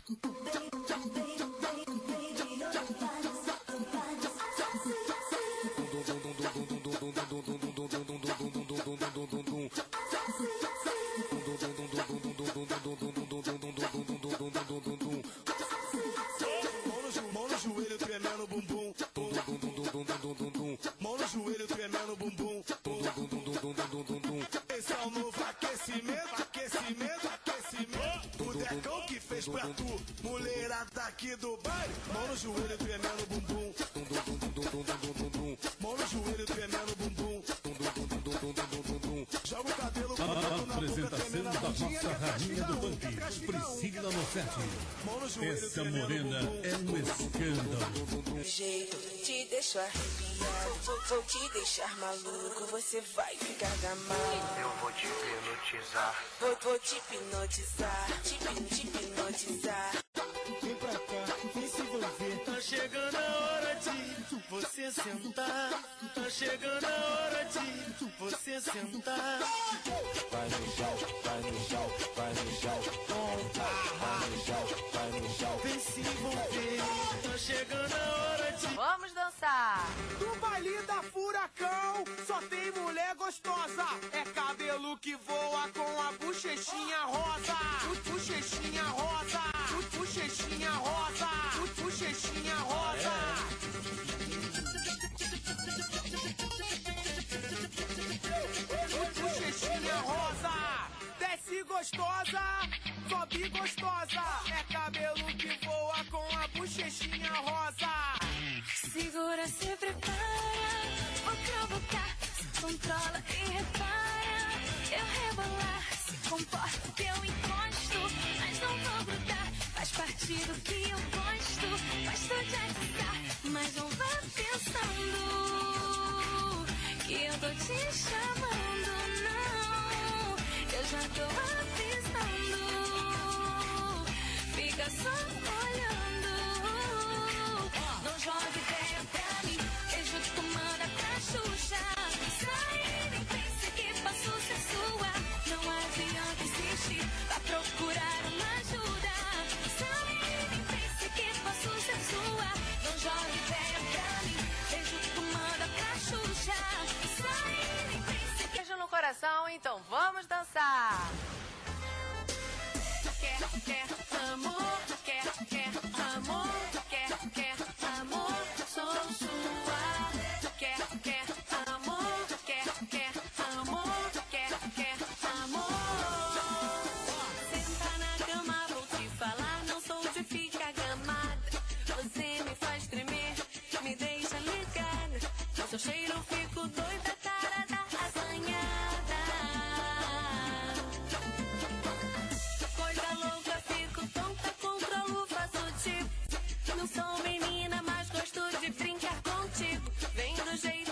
Mão no joelho, tremendo o bumbum. Mão no joelho, tremendo o bumbum. Esse é o novo aquecimento, aquecimento, aquecimento. O Decão que fez pra tu, mulherada aqui do baile. Mão no joelho, tremendo o bumbum. Mão no joelho, tremendo o bumbum. Joga o cabelo pro A apresentação da nossa rainha do funk, Priscila Nossetti. Essa morena é um escândalo. Jeito te deixo arrepiado, vou te deixar maluco, você vai ficar gamado. Eu vou te hipnotizar. Vou te hipnotizar, te hipnotizar. Vem pra cá, vem se envolver. Tá chegando a hora de você sentar. Tá chegando a hora de você sentar. Vai no chão, vai no chão, vai no chão. Vai no chão, vai no chão. Vem se envolver. Tá chegando a hora de... Vamos dançar! No baile da Furacão, só tem mulher gostosa. É cabelo que voa com a bochechinha rosa. Bochechinha rosa. Bochechinha rosa. Bochechinha rosa. Bochechinha rosa. Desce gostosa, sobe gostosa. É cabelo que voa com a bochechinha rosa. Segura, se prepara, vou provocar, se controla e repara. Eu rebolar, se comporta que eu encosto, mas não vou grudar. Faz parte do que eu gosto, gosto de agitar, mas não vá pensando que eu tô te chamando, não. Eu já tô avisando, fica só olhando. Não jogue ideia pra mim, beijo que comanda pra Xuxa. Sai, nem pense que posso ser sua. Não adianta insistir, vá procurar uma ajuda. Sai, nem pense que posso ser sua. Não jogue ideia pra mim, beijo que comanda pra Xuxa. Sai, nem pense que... Beijo no coração, então vamos dançar! Quer amor, quer amor, quer amor, sou sua. Quer amor, quer amor, quer amor. Senta na cama, vou te falar, não sou de ficar gamada. Você me faz tremer, me deixa ligada. No seu cheiro fico doida, cara da assanhada. Coisa louca, fico tonta, controlo, faço tipo. Não sou menina, mas gosto de brincar contigo. Vem do jeito